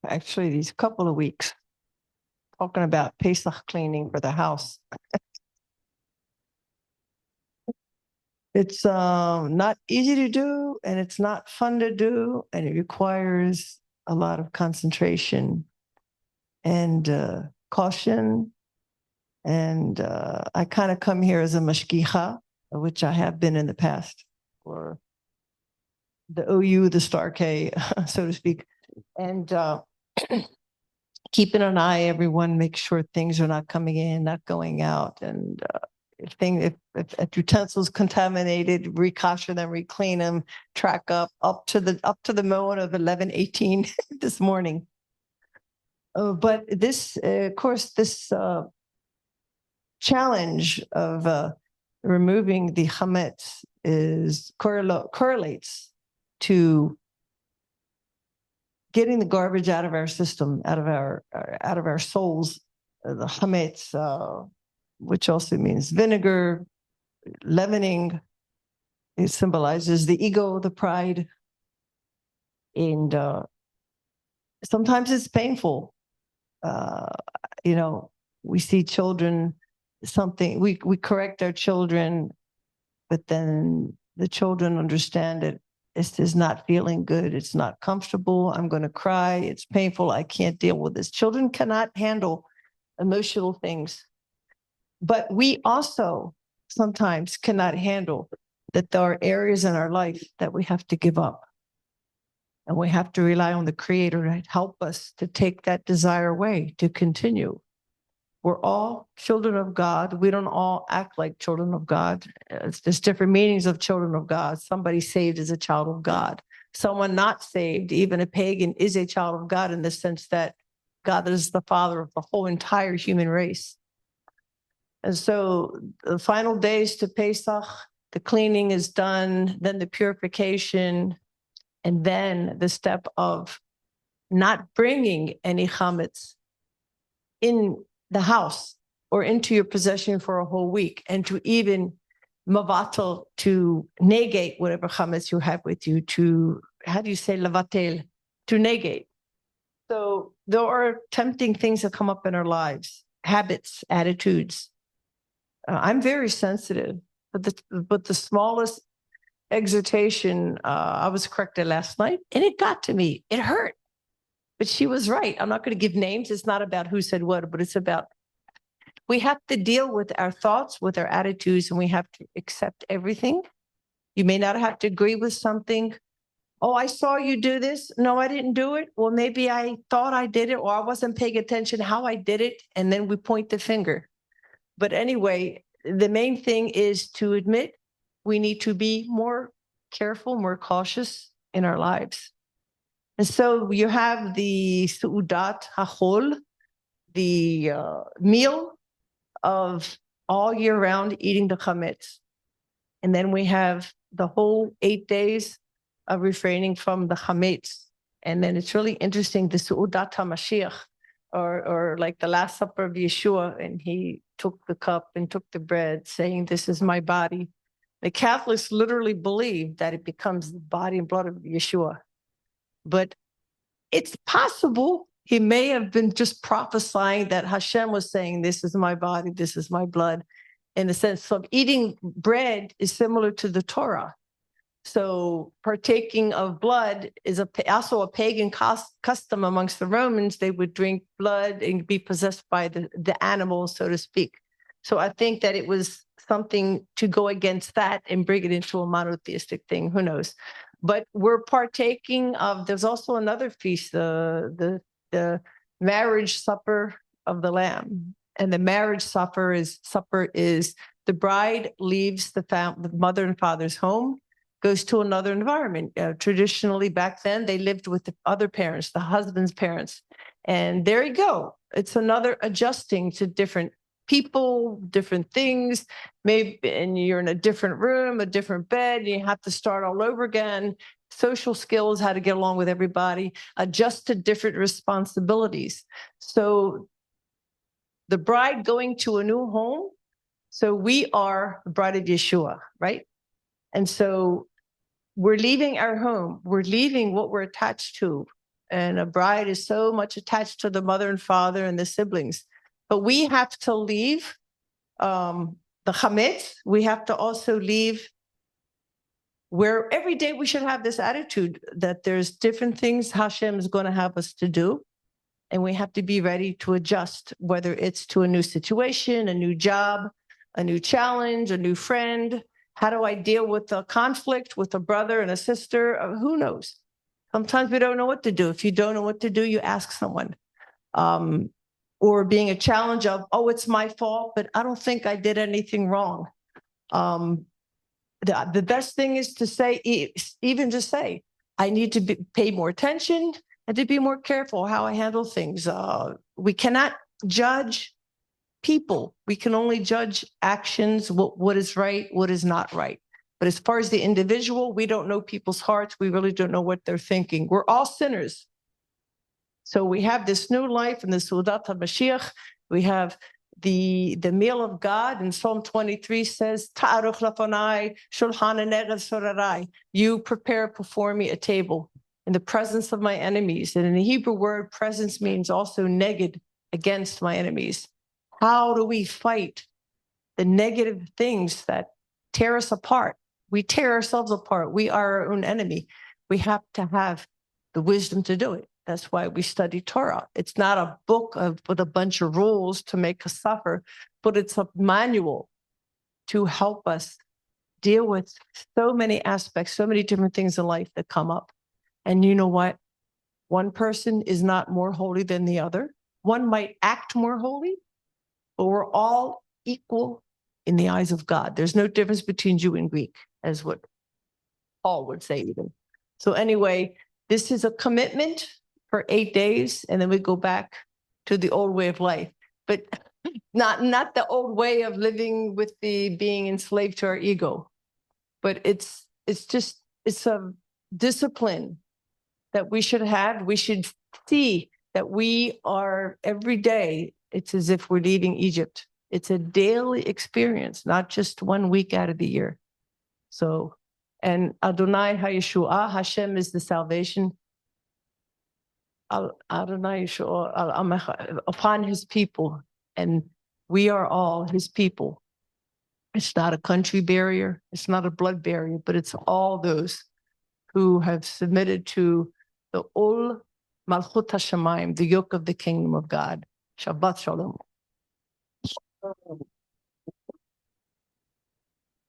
actually these couple of weeks, talking about Pesach cleaning for the house. It's not easy to do, and it's not fun to do, and it requires a lot of concentration and caution. And I kind of come here as a mashgicha, which I have been in the past, or the OU, the Star K, so to speak. And keeping an eye, everyone, make sure things are not coming in, not going out. And if utensils contaminated, recasher them, reclean them, track up to the moment of 11:18 this morning. But this, of course, this challenge of removing the chametz correlates to getting the garbage out of our system, out of our souls. The chametz, which also means vinegar, leavening. It symbolizes the ego, the pride, and sometimes it's painful. We see children. We correct our children, but then the children understand it. This is not feeling good. It's not comfortable. I'm going to cry. It's painful. I can't deal with this. Children cannot handle emotional things. But we also sometimes cannot handle that there are areas in our life that we have to give up. And we have to rely on the Creator to help us to take that desire away, to continue. We're all children of God. We don't all act like children of God. There's different meanings of children of God. Somebody saved is a child of God. Someone not saved, even a pagan, is a child of God in the sense that God is the father of the whole entire human race. And so the final days to Pesach, the cleaning is done, then the purification, and then the step of not bringing any chametz in the house or into your possession for a whole week, and to even mavatal, to negate whatever chametz you have with you, to, how do you say lavatel, to negate. So there are tempting things that come up in our lives, habits, attitudes. I'm very sensitive, but the smallest exhortation, I was corrected last night, and it got to me. It hurt. But she was right. I'm not going to give names. It's not about who said what, but it's about we have to deal with our thoughts, with our attitudes, and we have to accept everything. You may not have to agree with something. Oh, I saw you do this. No, I didn't do it. Well, maybe I thought I did it, or I wasn't paying attention how I did it, and then we point the finger. But anyway, the main thing is to admit we need to be more careful, more cautious in our lives. And so you have the Su'udat HaChol, the meal of all year round eating the chametz. And then we have the whole 8 days of refraining from the chametz. And then it's really interesting, the Su'udat HaMashiach, or like the Last Supper of Yeshua, and he took the cup and took the bread, saying, "This is my body." The Catholics literally believe that it becomes the body and blood of Yeshua. But it's possible he may have been just prophesying that Hashem was saying, "This is my body, this is my blood." In the sense of eating bread is similar to the Torah. So partaking of blood is also a pagan custom amongst the Romans. They would drink blood and be possessed by the animal, so to speak. So I think that it was something to go against that and bring it into a monotheistic thing. Who knows? But we're partaking of, there's also another feast, the marriage supper of the Lamb. And the marriage supper is the bride leaves the mother and father's home, goes to another environment. Traditionally, back then, they lived with the other parents, the husband's parents. And there you go. It's another adjusting to different people, different things. Maybe, and you're in a different room, a different bed, and you have to start all over again. Social skills, how to get along with everybody, adjust to different responsibilities. So the bride going to a new home. So we are the bride of Yeshua, right? And so we're leaving our home. We're leaving what we're attached to. and a bride is so much attached to the mother and father and the siblings. But we have to leave the chametz. We have to also leave where every day we should have this attitude that there's different things Hashem is going to have us to do. And we have to be ready to adjust, whether it's to a new situation, a new job, a new challenge, a new friend. How do I deal with a conflict with a brother and a sister? Who knows? Sometimes we don't know what to do. If you don't know what to do, you ask someone. Or being a challenge of, oh, it's my fault, but I don't think I did anything wrong. The best thing is to say, even just say, I need to pay more attention and to be more careful how I handle things. We cannot judge people. We can only judge actions, what is right, what is not right. But as far as the individual, we don't know people's hearts. We really don't know what they're thinking. We're all sinners. So we have this new life in the Sudat HaMashiach. We have the meal of God, and Psalm 23 says, Ta'aruch lafonai, shulchan hanegev sorarai. You prepare before me a table in the presence of my enemies. And in the Hebrew word, presence means also neged, against my enemies. How do we fight the negative things that tear us apart? We tear ourselves apart. We are our own enemy. We have to have the wisdom to do it. That's why we study Torah. It's not a book with a bunch of rules to make us suffer, but it's a manual to help us deal with so many aspects, so many different things in life that come up. And you know what? One person is not more holy than the other. One might act more holy, but we're all equal in the eyes of God. There's no difference between Jew and Greek, as what Paul would say even. So anyway, this is a commitment for 8 days, and then we go back to the old way of life. But not the old way of living with the being enslaved to our ego. But it's a discipline that we should have. We should see that we are every day, it's as if we're leaving Egypt. It's a daily experience, not just 1 week out of the year. So, and Adonai HaYeshua, Hashem is the salvation. Adonai Yeshua, upon his people, and we are all his people. It's not a country barrier, it's not a blood barrier, but it's all those who have submitted to the Ol Malchut HaShamayim, the yoke of the kingdom of God. Shabbat Shalom.